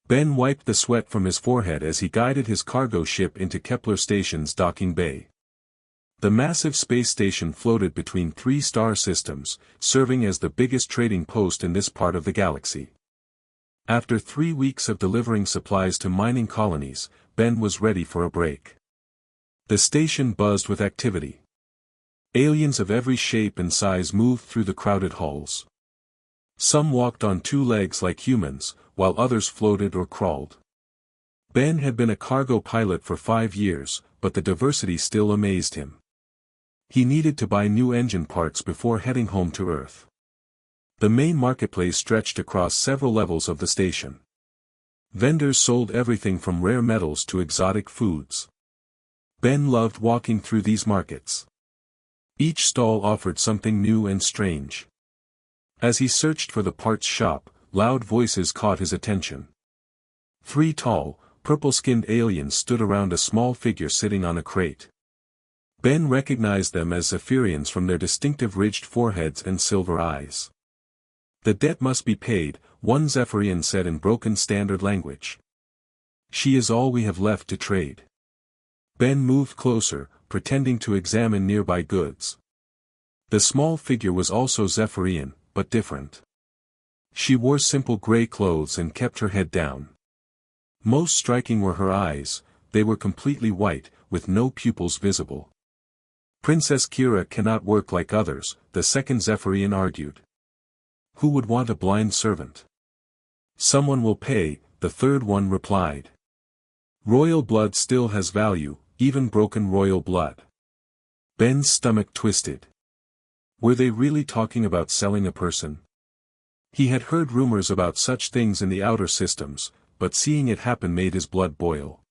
Ben wiped the sweat from his forehead as he guided his cargo ship into Kepler Station's docking bay. The massive space station floated between 3 star systems, serving as the biggest trading post in this part of the galaxy. After 3 weeks of delivering supplies to mining colonies, Ben was ready for a break. The station buzzed with activity. Aliens of every shape and size moved through the crowded halls. Some walked on 2 legs like humans, while others floated or crawled. Ben had been a cargo pilot for 5 years, but the diversity still amazed him. He needed to buy new engine parts before heading home to Earth. The main marketplace stretched across several levels of the station. Vendors sold everything from rare metals to exotic foods. Ben loved walking through these markets. Each stall offered something new and strange. As he searched for the parts shop, loud voices caught his attention. 3 tall, purple-skinned aliens stood around a small figure sitting on a crate. Ben recognized them as Zephyrians from their distinctive ridged foreheads and silver eyes. "The debt must be paid," one Zephyrian said in broken standard language. "She is all we have left to trade." Ben moved closer, pretending to examine nearby goods. The small figure was also Zephyrian, but different. She wore simple gray clothes and kept her head down. Most striking were her eyes. They were completely white, with no pupils visible. "Princess Kira cannot work like others," the second Zephyrian argued. "Who would want a blind servant?" "Someone will pay," the third one replied. "Royal blood still has value, even broken royal blood." Ben's stomach twisted. Were they really talking about selling a person? He had heard rumors about such things in the outer systems, but seeing it happen made his blood boil.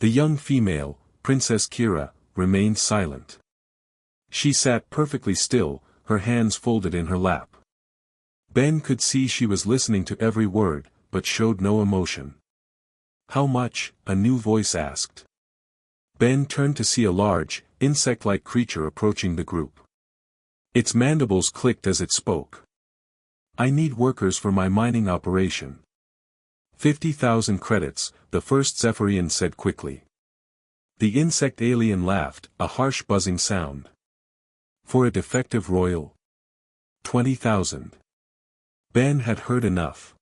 The young female, Princess Kira, remained silent. She sat perfectly still, her hands folded in her lap. Ben could see she was listening to every word, but showed no emotion. "How much?" a new voice asked. Ben turned to see a large, insect-like creature approaching the group. Its mandibles clicked as it spoke. "I need workers for my mining operation." 50,000 credits, the first Zephyrian said quickly. The insect alien laughed, a harsh buzzing sound. "For a defective royal?" 20,000. Ben had heard enough.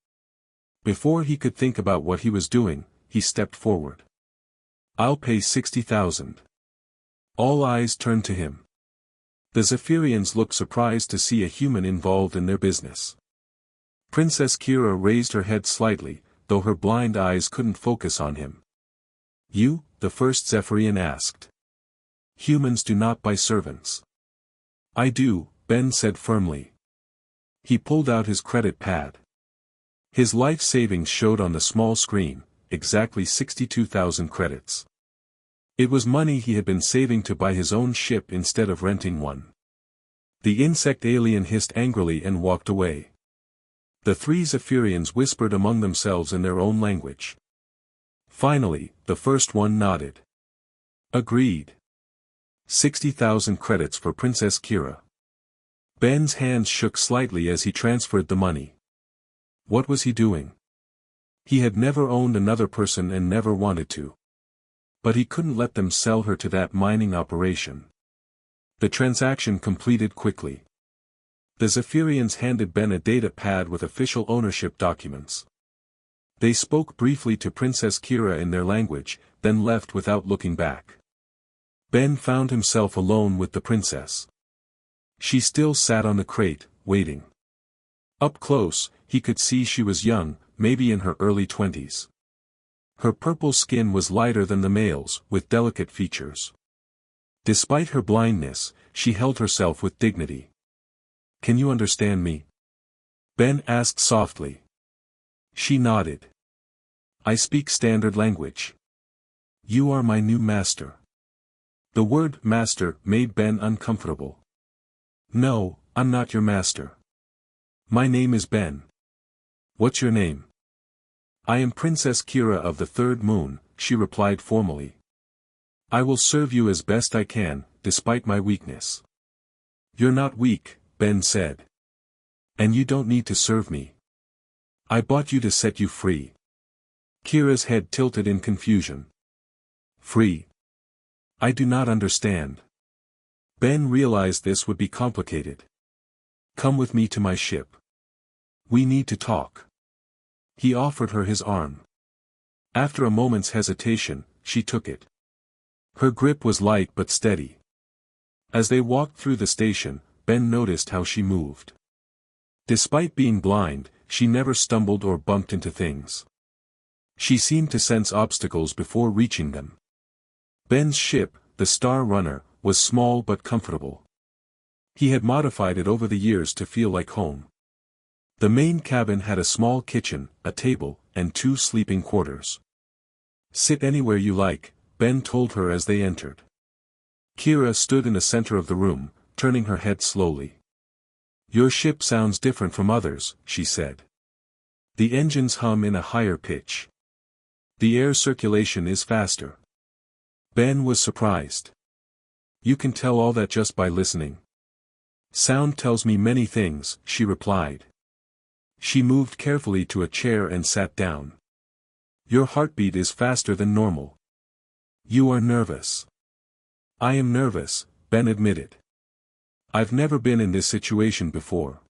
Before he could think about what he was doing, he stepped forward. "I'll pay 60,000. All eyes turned to him. The Zephyrians looked surprised to see a human involved in their business. Princess Kira raised her head slightly, though her blind eyes couldn't focus on him. "You?" the first Zephyrian asked. "Humans do not buy servants." "I do," Ben said firmly. He pulled out his credit pad. His life savings showed on the small screen, exactly 62,000 credits. It was money he had been saving to buy his own ship instead of renting one. The insect alien hissed angrily and walked away. The 3 Zephyrians whispered among themselves in their own language. Finally, the first one nodded. "Agreed. 60,000 credits for Princess Kira." Ben's hands shook slightly as he transferred the money. What was he doing? He had never owned another person and never wanted to. But he couldn't let them sell her to that mining operation. The transaction completed quickly. The Zephyrians handed Ben a data pad with official ownership documents. They spoke briefly to Princess Kira in their language, then left without looking back. Ben found himself alone with the princess. She still sat on the crate, waiting. Up close, he could see she was young, maybe in her early 20s. Her purple skin was lighter than the male's, with delicate features. Despite her blindness, she held herself with dignity. "Can you understand me?" Ben asked softly. She nodded. "I speak standard language. You are my new master." The word master made Ben uncomfortable. "No, I'm not your master. My name is Ben." "What's your name?" "I am Princess Kira of the Third Moon," she replied formally. "I will serve you as best I can, despite my weakness." "You're not weak," Ben said. "And you don't need to serve me. I bought you to set you free." Kira's head tilted in confusion. Free? I do not understand. Ben realized this would be complicated. Come with me to my ship. We need to talk. He offered her his arm. After a moment's hesitation, she took it. Her grip was light but steady. As they walked through the station, Ben noticed how she moved. Despite being blind, she never stumbled or bumped into things. She seemed to sense obstacles before reaching them. Ben's ship, the Star Runner, was small but comfortable. He had modified it over the years to feel like home. The main cabin had a small kitchen, a table, and 2 sleeping quarters. Sit anywhere you like, Ben told her as they entered. Kira stood in the center of the room, turning her head slowly. Your ship sounds different from others, she said. The engines hum in a higher pitch. The air circulation is faster. Ben was surprised. You can tell all that just by listening. Sound tells me many things, she replied. She moved carefully to a chair and sat down. Your heartbeat is faster than normal. You are nervous. I am nervous, Ben admitted. I've never been in this situation before.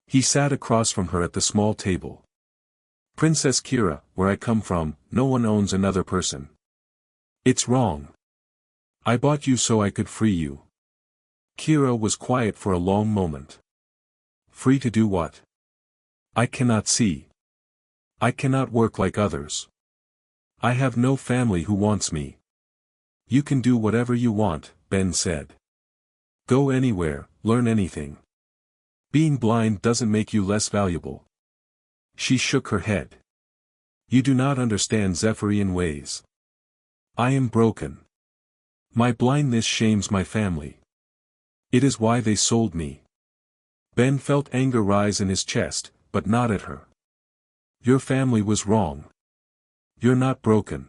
He sat across from her at the small table. Princess Kira, where I come from, no one owns another person. It's wrong. I bought you so I could free you. Kira was quiet for a long moment. Free to do what? I cannot see. I cannot work like others. I have no family who wants me. You can do whatever you want, Ben said. Go anywhere, learn anything. Being blind doesn't make you less valuable. She shook her head. You do not understand Zephyrian ways. I am broken. My blindness shames my family. It is why they sold me. Ben felt anger rise in his chest, but not at her. Your family was wrong. You're not broken.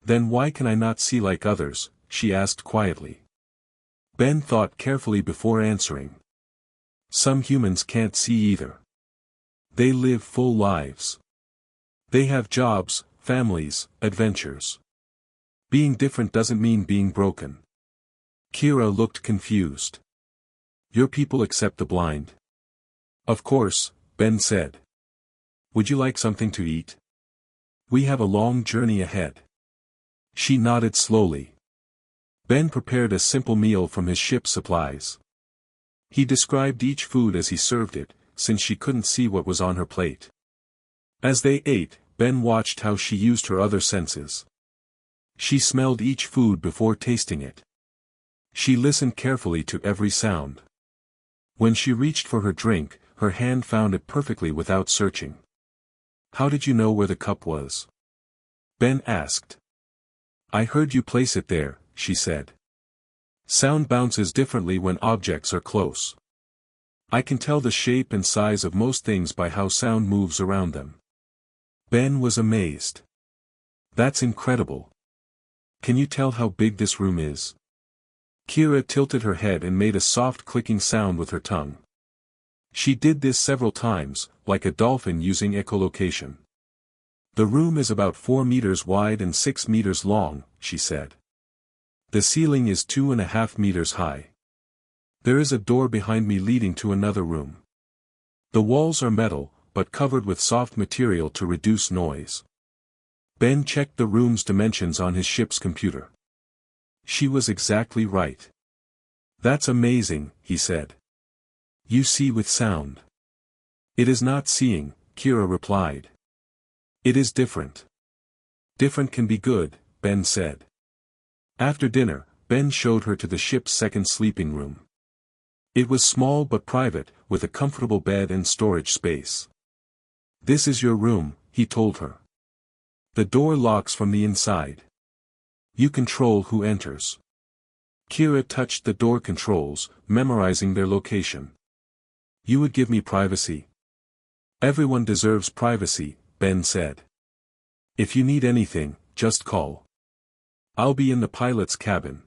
Then why can I not see like others? She asked quietly. Ben thought carefully before answering. Some humans can't see either. They live full lives. They have jobs, families, adventures. Being different doesn't mean being broken. Kira looked confused. Your people accept the blind? Of course, Ben said. Would you like something to eat? We have a long journey ahead. She nodded slowly. Ben prepared a simple meal from his ship's supplies. He described each food as he served it, since she couldn't see what was on her plate. As they ate, Ben watched how she used her other senses. She smelled each food before tasting it. She listened carefully to every sound. When she reached for her drink, her hand found it perfectly without searching. How did you know where the cup was? Ben asked. I heard you place it there, she said. Sound bounces differently when objects are close. I can tell the shape and size of most things by how sound moves around them. Ben was amazed. That's incredible. Can you tell how big this room is? Kira tilted her head and made a soft clicking sound with her tongue. She did this several times, like a dolphin using echolocation. The room is about 4 meters wide and 6 meters long, she said. The ceiling is 2.5 meters high. There is a door behind me leading to another room. The walls are metal, but covered with soft material to reduce noise. Ben checked the room's dimensions on his ship's computer. She was exactly right. That's amazing, he said. You see with sound. It is not seeing, Kira replied. It is different. Different can be good, Ben said. After dinner, Ben showed her to the ship's second sleeping room. It was small but private, with a comfortable bed and storage space. This is your room, he told her. The door locks from the inside. You control who enters. Kira touched the door controls, memorizing their location. You would give me privacy? Everyone deserves privacy, Ben said. If you need anything, just call. I'll be in the pilot's cabin.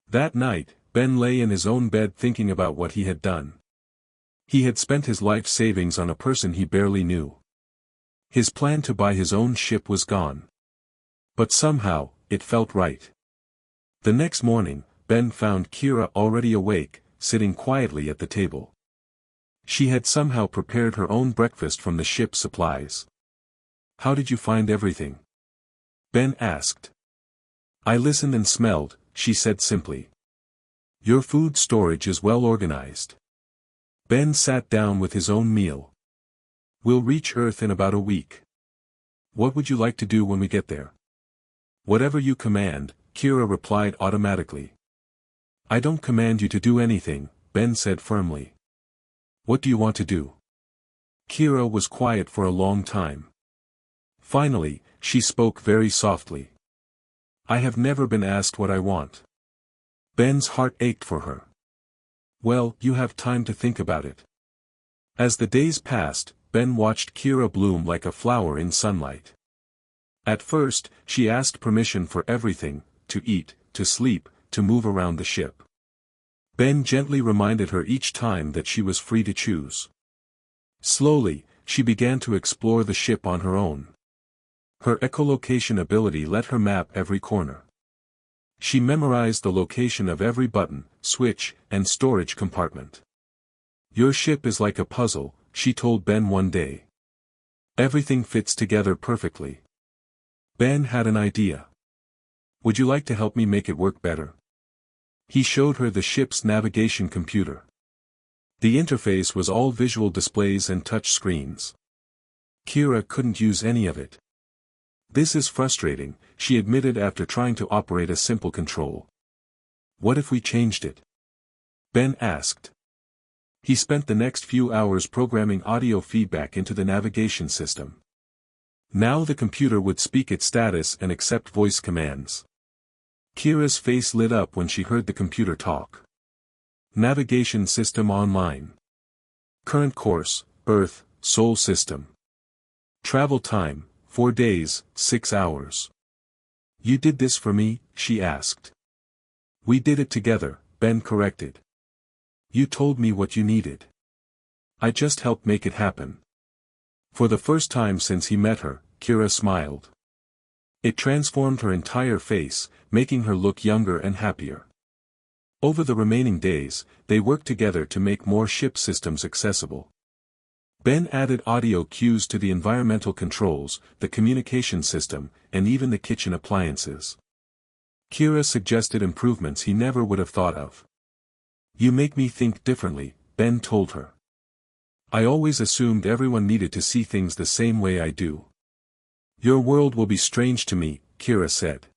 That night, Ben lay in his own bed thinking about what he had done. He had spent his life savings on a person he barely knew. His plan to buy his own ship was gone. But somehow, it felt right. The next morning, Ben found Kira already awake, sitting quietly at the table. She had somehow prepared her own breakfast from the ship's supplies. "How did you find everything?" Ben asked. "I listened and smelled," she said simply. "Your food storage is well organized." Ben sat down with his own meal. "We'll reach Earth in about a week. What would you like to do when we get there?" "Whatever you command," Kira replied automatically. "I don't command you to do anything," Ben said firmly. "What do you want to do?" Kira was quiet for a long time. Finally, she spoke very softly. "I have never been asked what I want." Ben's heart ached for her. "Well, you have time to think about it." As the days passed, Ben watched Kira bloom like a flower in sunlight. At first, she asked permission for everything, to eat, to sleep, to move around the ship. Ben gently reminded her each time that she was free to choose. Slowly, she began to explore the ship on her own. Her echolocation ability let her map every corner. She memorized the location of every button, switch, and storage compartment. "Your ship is like a puzzle," she told Ben one day. "Everything fits together perfectly." Ben had an idea. "Would you like to help me make it work better?" He showed her the ship's navigation computer. The interface was all visual displays and touch screens. Kira couldn't use any of it. "This is frustrating," she admitted after trying to operate a simple control. "What if we changed it?" Ben asked. He spent the next few hours programming audio feedback into the navigation system. Now the computer would speak its status and accept voice commands. Kira's face lit up when she heard the computer talk. Navigation system online. Current course, Earth, Sol system. Travel time, 4 days, 6 hours. "You did this for me?" she asked. "We did it together," Ben corrected. "You told me what you needed. I just helped make it happen." For the first time since he met her, Kira smiled. It transformed her entire face, making her look younger and happier. Over the remaining days, they worked together to make more ship systems accessible. Ben added audio cues to the environmental controls, the communication system, and even the kitchen appliances. Kira suggested improvements he never would have thought of. "You make me think differently," Ben told her. "I always assumed everyone needed to see things the same way I do." "Your world will be strange to me," Kira said.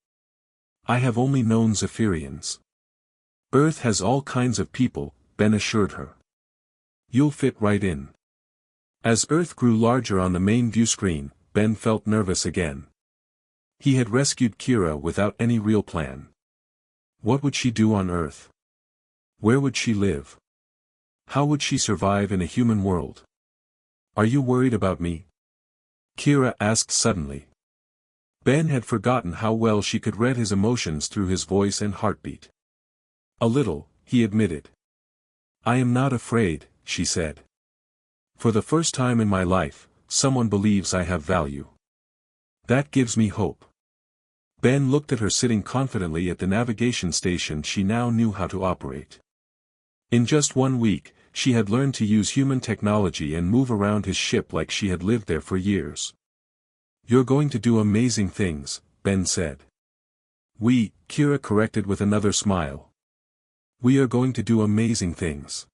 "I have only known Zephyrians." "Earth has all kinds of people," Ben assured her. "You'll fit right in." As Earth grew larger on the main view screen, Ben felt nervous again. He had rescued Kira without any real plan. What would she do on Earth? Where would she live? How would she survive in a human world? "Are you worried about me?" Kira asked suddenly. Ben had forgotten how well she could read his emotions through his voice and heartbeat. "A little," he admitted. "I am not afraid," she said. "For the first time in my life, someone believes I have value. That gives me hope." Ben looked at her sitting confidently at the navigation station she now knew how to operate. In just 1 week, she had learned to use human technology and move around his ship like she had lived there for years. "You're going to do amazing things," Ben said. Kira corrected with another smile. "We are going to do amazing things."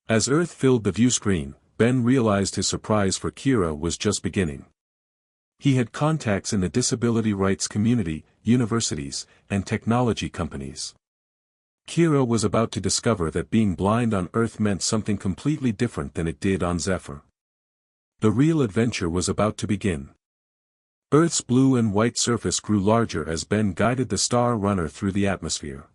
As Earth filled the view screen, Ben realized his surprise for Kira was just beginning. He had contacts in the disability rights community, universities, and technology companies. Kira was about to discover that being blind on Earth meant something completely different than it did on Zephyr. The real adventure was about to begin. Earth's blue and white surface grew larger as Ben guided the Star Runner through the atmosphere.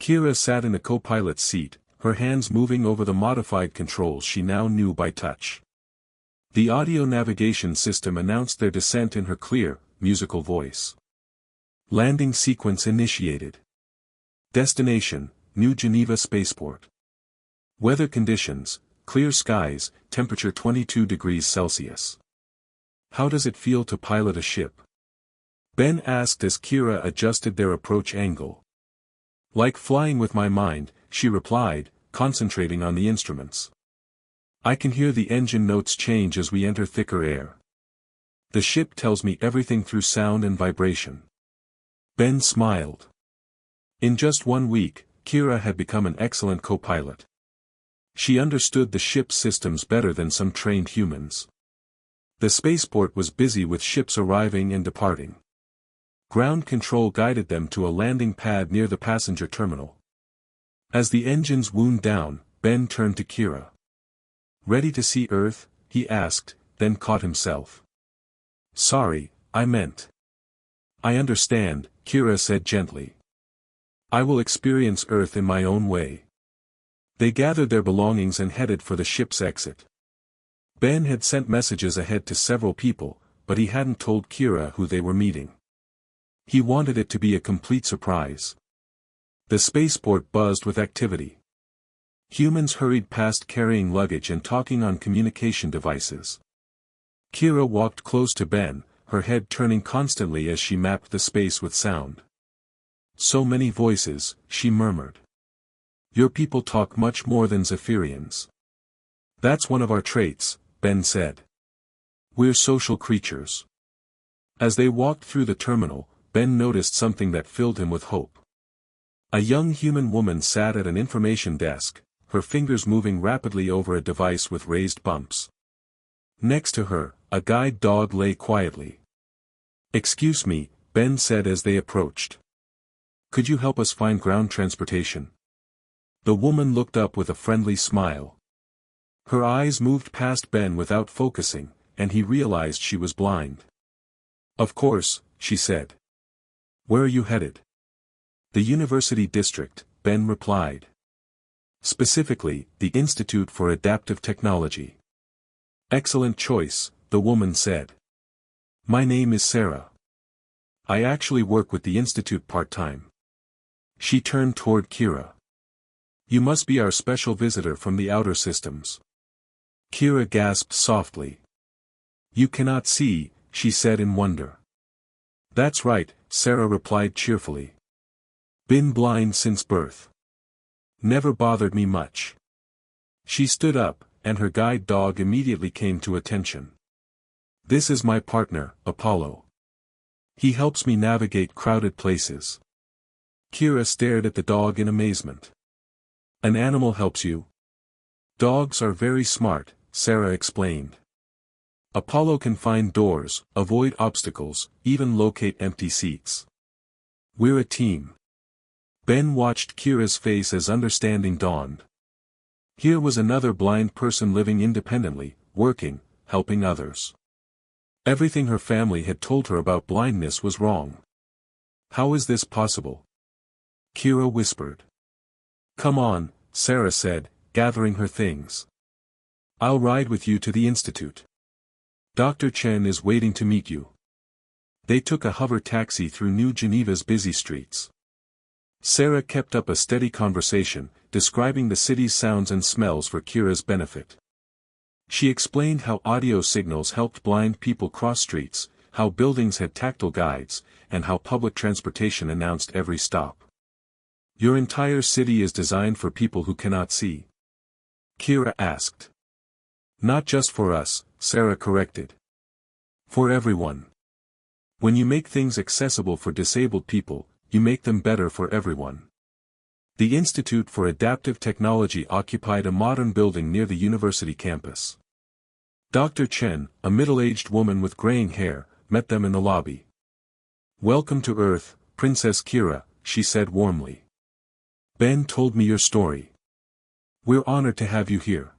Kira sat in the co-pilot's seat, her hands moving over the modified controls she now knew by touch. The audio navigation system announced their descent in her clear, musical voice. Landing sequence initiated. Destination, New Geneva Spaceport. Weather conditions, clear skies, temperature 22 degrees Celsius. How does it feel to pilot a ship? Ben asked as Kira adjusted their approach angle. Like flying with my mind, she replied, concentrating on the instruments. I can hear the engine notes change as we enter thicker air. The ship tells me everything through sound and vibration. Ben smiled. In just 1 week, Kira had become an excellent co-pilot. She understood the ship's systems better than some trained humans. The spaceport was busy with ships arriving and departing. Ground control guided them to a landing pad near the passenger terminal. As the engines wound down, Ben turned to Kira. Ready to see Earth? He asked, then caught himself. Sorry, I meant. I understand, Kira said gently. I will experience Earth in my own way. They gathered their belongings and headed for the ship's exit. Ben had sent messages ahead to several people, but he hadn't told Kira who they were meeting. He wanted it to be a complete surprise. The spaceport buzzed with activity. Humans hurried past carrying luggage and talking on communication devices. Kira walked close to Ben, her head turning constantly as she mapped the space with sound. So many voices, she murmured. Your people talk much more than Zephyrians. That's one of our traits, Ben said. We're social creatures. As they walked through the terminal, Ben noticed something that filled him with hope. A young human woman sat at an information desk, her fingers moving rapidly over a device with raised bumps. Next to her, a guide dog lay quietly. Excuse me, Ben said as they approached. Could you help us find ground transportation? The woman looked up with a friendly smile. Her eyes moved past Ben without focusing, and he realized she was blind. Of course, she said. Where are you headed? The University District, Ben replied. Specifically, the Institute for Adaptive Technology. Excellent choice, the woman said. My name is Sarah. I actually work with the Institute part-time. She turned toward Kira. You must be our special visitor from the outer systems. Kira gasped softly. You cannot see, she said in wonder. That's right, Sarah replied cheerfully. Been blind since birth. Never bothered me much. She stood up, and her guide dog immediately came to attention. This is my partner, Apollo. He helps me navigate crowded places. Kira stared at the dog in amazement. An animal helps you? Dogs are very smart, Sarah explained. Apollo can find doors, avoid obstacles, even locate empty seats. We're a team. Ben watched Kira's face as understanding dawned. Here was another blind person living independently, working, helping others. Everything her family had told her about blindness was wrong. How is this possible? Kira whispered. Come on, Sarah said, gathering her things. I'll ride with you to the institute. Dr. Chen is waiting to meet you. They took a hover taxi through New Geneva's busy streets. Sarah kept up a steady conversation, describing the city's sounds and smells for Kira's benefit. She explained how audio signals helped blind people cross streets, how buildings had tactile guides, and how public transportation announced every stop. Your entire city is designed for people who cannot see? Kira asked. Not just for us, Sarah corrected. For everyone. When you make things accessible for disabled people, you make them better for everyone. The Institute for Adaptive Technology occupied a modern building near the university campus. Dr. Chen, a middle-aged woman with graying hair, met them in the lobby. Welcome to Earth, Princess Kira, she said warmly. Ben told me your story. We're honored to have you here.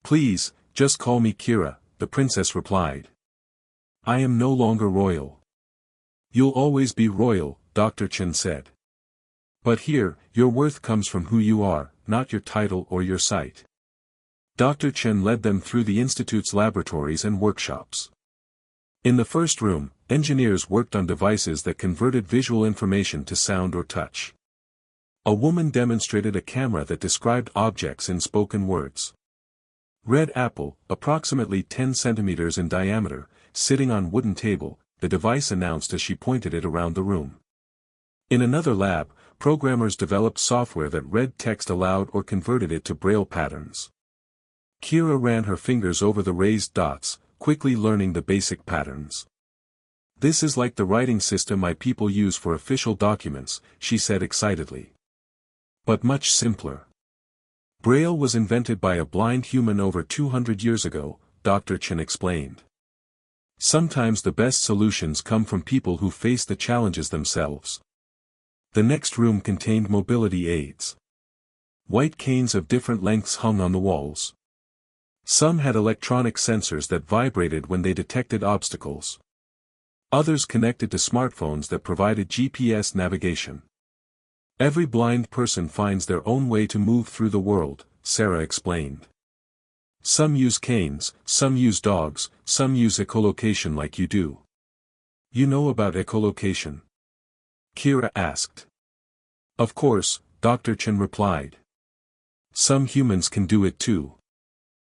Please, just call me Kira, the princess replied. I am no longer royal. You'll always be royal, Dr. Chen said. But here, your worth comes from who you are, not your title or your sight. Dr. Chen led them through the institute's laboratories and workshops. In the first room, engineers worked on devices that converted visual information to sound or touch. A woman demonstrated a camera that described objects in spoken words. Red apple, approximately 10 centimeters in diameter, sitting on wooden table, the device announced as she pointed it around the room. In another lab, programmers developed software that read text aloud or converted it to braille patterns. Kira ran her fingers over the raised dots, quickly learning the basic patterns. "This is like the writing system my people use for official documents," she said excitedly. "But much simpler. Braille was invented by a blind human over 200 years ago," Dr. Chen explained. "Sometimes the best solutions come from people who face the challenges themselves." The next room contained mobility aids. White canes of different lengths hung on the walls. Some had electronic sensors that vibrated when they detected obstacles. Others connected to smartphones that provided GPS navigation. "Every blind person finds their own way to move through the world," Sarah explained. "Some use canes, some use dogs, some use echolocation like you do." "You know about echolocation?" Kira asked. "Of course," Dr. Chen replied. "Some humans can do it too.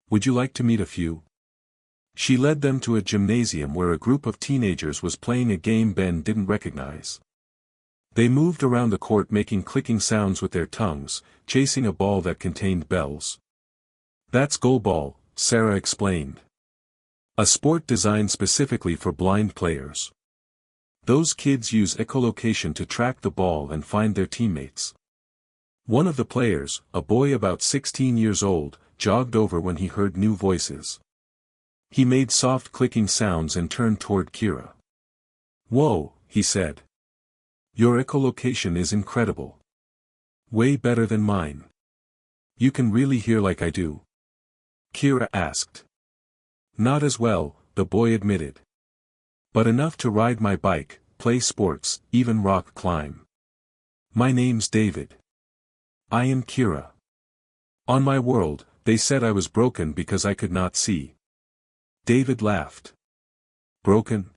Would you like to meet a few?" She led them to a gymnasium where a group of teenagers was playing a game Ben didn't recognize. They moved around the court making clicking sounds with their tongues, chasing a ball that contained bells. "That's goalball," Sarah explained. "A sport designed specifically for blind players. Those kids use echolocation to track the ball and find their teammates." One of the players, a boy about 16 years old, jogged over when he heard new voices. He made soft clicking sounds and turned toward Kira. "Whoa," he said. "Your echolocation is incredible. Way better than mine. You can really hear like I do?" Kira asked. "Not as well," the boy admitted. "But enough to ride my bike, play sports, even rock climb. My name's David. I am Kira. On my world, they said I was broken because I could not see." David laughed. "Broken?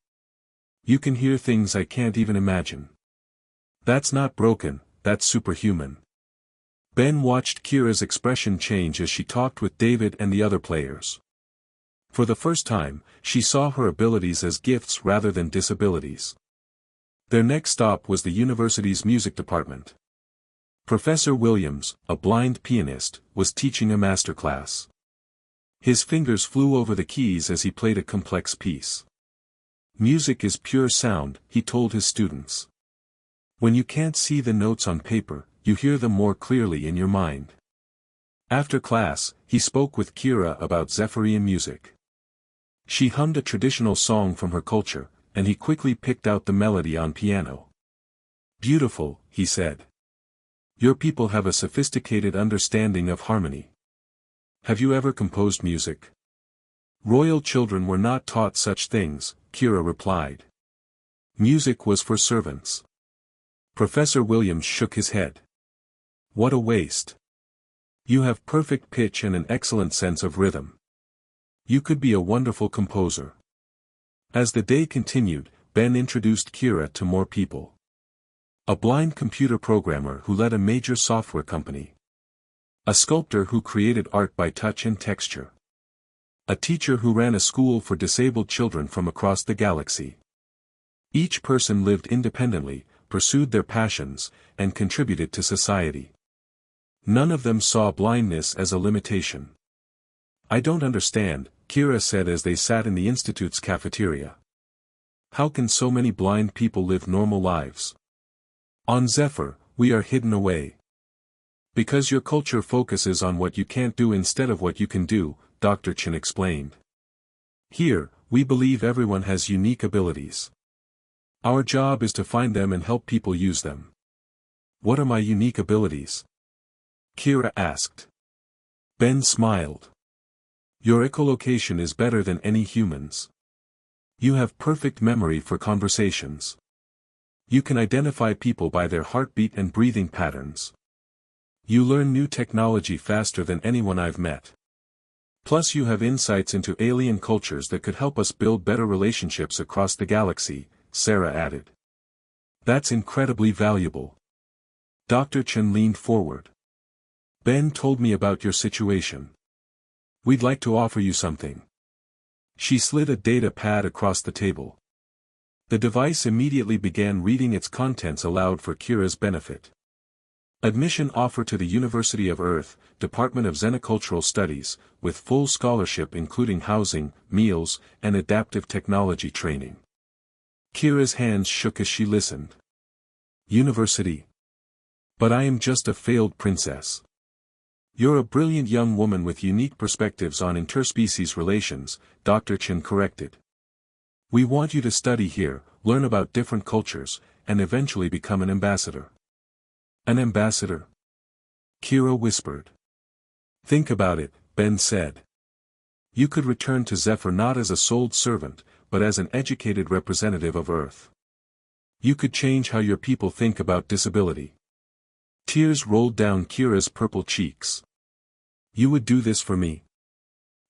You can hear things I can't even imagine." "That's not broken, that's superhuman." Ben watched Kira's expression change as she talked with David and the other players. For the first time, she saw her abilities as gifts rather than disabilities. Their next stop was the university's music department. Professor Williams, a blind pianist, was teaching a masterclass. His fingers flew over the keys as he played a complex piece. "Music is pure sound," he told his students. "When you can't see the notes on paper, you hear them more clearly in your mind." After class, he spoke with Kira about Zephyrian music. She hummed a traditional song from her culture, and he quickly picked out the melody on piano. "Beautiful," he said. "Your people have a sophisticated understanding of harmony. Have you ever composed music?" "Royal children were not taught such things," Kira replied. "Music was for servants." Professor Williams shook his head. "What a waste. You have perfect pitch and an excellent sense of rhythm. You could be a wonderful composer." As the day continued, Ben introduced Kira to more people. A blind computer programmer who led a major software company. A sculptor who created art by touch and texture. A teacher who ran a school for disabled children from across the galaxy. Each person lived independently, pursued their passions, and contributed to society. None of them saw blindness as a limitation. "I don't understand," Kira said as they sat in the institute's cafeteria. "How can so many blind people live normal lives? On Zephyr, we are hidden away." "Because your culture focuses on what you can't do instead of what you can do," Dr. Chen explained. "Here, we believe everyone has unique abilities. Our job is to find them and help people use them." "What are my unique abilities?" Kira asked. Ben smiled. "Your echolocation is better than any humans. You have perfect memory for conversations. You can identify people by their heartbeat and breathing patterns. You learn new technology faster than anyone I've met. Plus you have insights into alien cultures that could help us build better relationships across the galaxy," Sarah added. "That's incredibly valuable." Dr. Chen leaned forward. "Ben told me about your situation. We'd like to offer you something." She slid a data pad across the table. The device immediately began reading its contents aloud for Kira's benefit. Admission offer to the University of Earth, Department of Xenocultural Studies, with full scholarship including housing, meals, and adaptive technology training. Kira's hands shook as she listened. University. But I am just a failed princess. You're a brilliant young woman with unique perspectives on interspecies relations, Dr. Chen corrected. We want you to study here, learn about different cultures, and eventually become an ambassador. An ambassador? Kira whispered. Think about it, Ben said. You could return to Zephyr not as a sold servant, but as an educated representative of Earth. You could change how your people think about disability. Tears rolled down Kira's purple cheeks. You would do this for me?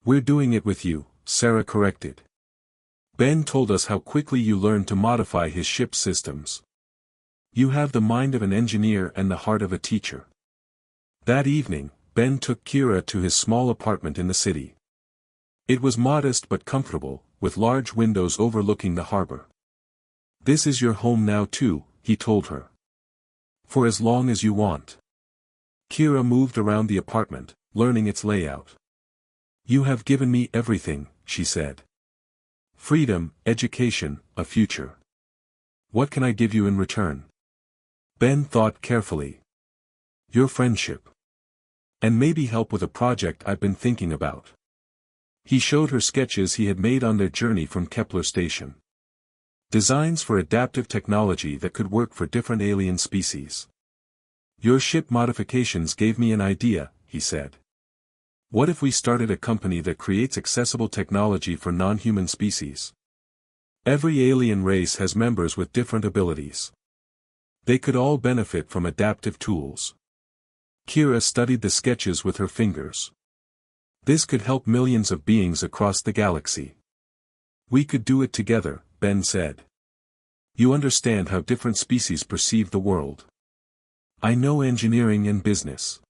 We're doing it with you, Sarah corrected. Ben told us how quickly you learned to modify his ship systems. You have the mind of an engineer and the heart of a teacher. That evening, Ben took Kira to his small apartment in the city. It was modest but comfortable, with large windows overlooking the harbor. This is your home now too, he told her. For as long as you want. Kira moved around the apartment, learning its layout. You have given me everything, she said. Freedom, education, a future. What can I give you in return? Ben thought carefully. Your friendship. And maybe help with a project I've been thinking about. He showed her sketches he had made on their journey from Kepler Station. Designs for adaptive technology that could work for different alien species. Your ship modifications gave me an idea, he said. What if we started a company that creates accessible technology for non-human species? Every alien race has members with different abilities. They could all benefit from adaptive tools. Kira studied the sketches with her fingers. This could help millions of beings across the galaxy. We could do it together, Ben said. You understand how different species perceive the world. I know engineering and business.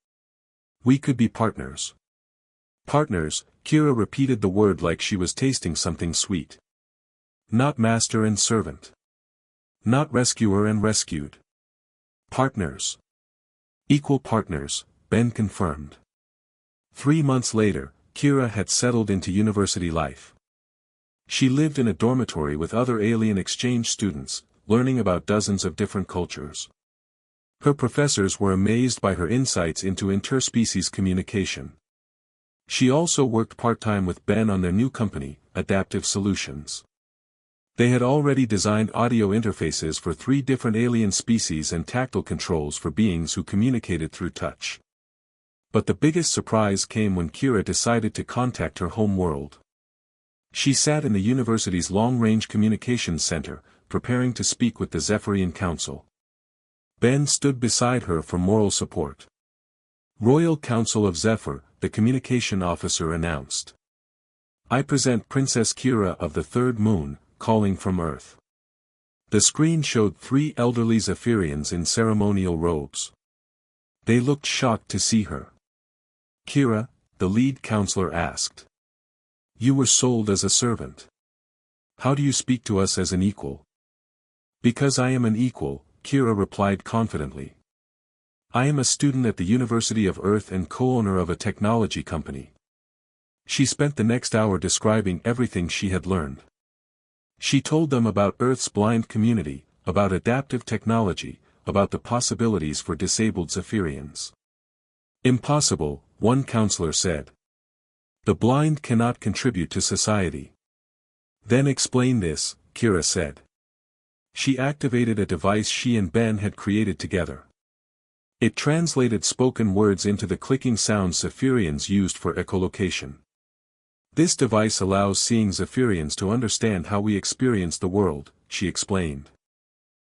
We could be partners. Partners, Kira repeated the word like she was tasting something sweet. Not master and servant. Not rescuer and rescued. Partners. Equal partners, Ben confirmed. 3 months later, Kira had settled into university life. She lived in a dormitory with other alien exchange students, learning about dozens of different cultures. Her professors were amazed by her insights into interspecies communication. She also worked part-time with Ben on their new company, Adaptive Solutions. They had already designed audio interfaces for 3 different alien species and tactile controls for beings who communicated through touch. But the biggest surprise came when Kira decided to contact her home world. She sat in the university's long-range communications center, preparing to speak with the Zephyrian Council. Ben stood beside her for moral support. Royal Council of Zephyr, the communication officer announced. I present Princess Kira of the Third Moon, calling from Earth. The screen showed 3 elderly Zephyrians in ceremonial robes. They looked shocked to see her. Kira, the lead counselor asked. You were sold as a servant. How do you speak to us as an equal? Because I am an equal, Kira replied confidently. I am a student at the University of Earth and co-owner of a technology company. She spent the next hour describing everything she had learned. She told them about Earth's blind community, about adaptive technology, about the possibilities for disabled Zephyrians. Impossible, one counselor said. The blind cannot contribute to society. Then explain this, Kira said. She activated a device she and Ben had created together. It translated spoken words into the clicking sounds Zephyrians used for echolocation. This device allows seeing Zephyrians to understand how we experience the world, she explained.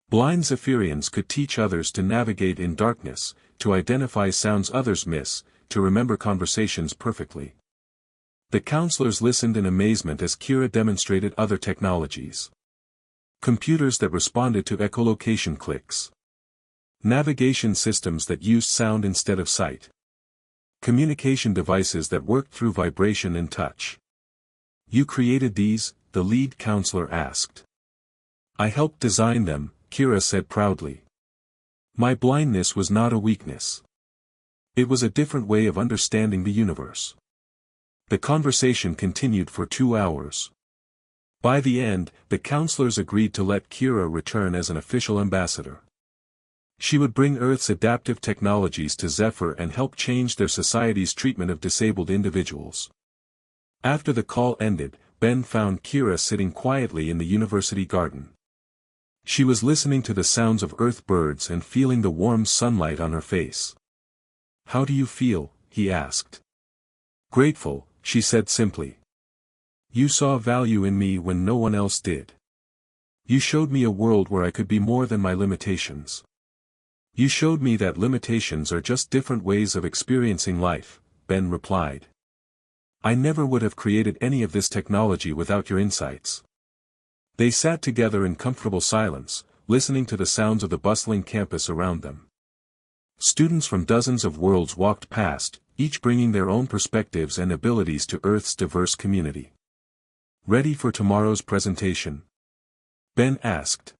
Blind Zephyrians could teach others to navigate in darkness, to identify sounds others miss, to remember conversations perfectly. The counselors listened in amazement as Kira demonstrated other technologies. Computers that responded to echolocation clicks. Navigation systems that used sound instead of sight. Communication devices that worked through vibration and touch. You created these? The lead counselor asked. I helped design them, Kira said proudly. My blindness was not a weakness. It was a different way of understanding the universe. The conversation continued for 2 hours. By the end, the counselors agreed to let Kira return as an official ambassador. She would bring Earth's adaptive technologies to Zephyr and help change their society's treatment of disabled individuals. After the call ended, Ben found Kira sitting quietly in the university garden. She was listening to the sounds of Earth birds and feeling the warm sunlight on her face. How do you feel? He asked. Grateful, she said simply. You saw value in me when no one else did. You showed me a world where I could be more than my limitations. You showed me that limitations are just different ways of experiencing life, Ben replied. I never would have created any of this technology without your insights. They sat together in comfortable silence, listening to the sounds of the bustling campus around them. Students from dozens of worlds walked past, each bringing their own perspectives and abilities to Earth's diverse community. Ready for tomorrow's presentation? Ben asked.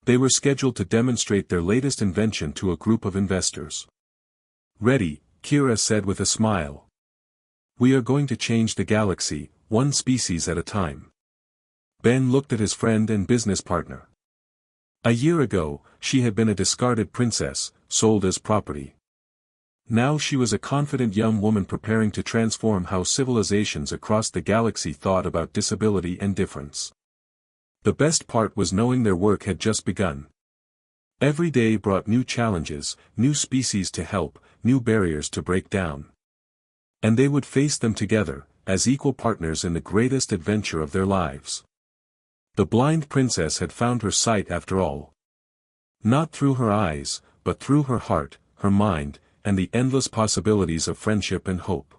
They were scheduled to demonstrate their latest invention to a group of investors. Ready, Kira said with a smile. We are going to change the galaxy, one species at a time. Ben looked at his friend and business partner. A year ago, she had been a discarded princess, sold as property. Now she was a confident young woman preparing to transform how civilizations across the galaxy thought about disability and difference. The best part was knowing their work had just begun. Every day brought new challenges, new species to help, new barriers to break down. And they would face them together, as equal partners in the greatest adventure of their lives. The blind princess had found her sight after all. Not through her eyes, but through her heart, her mind, and the endless possibilities of friendship and hope.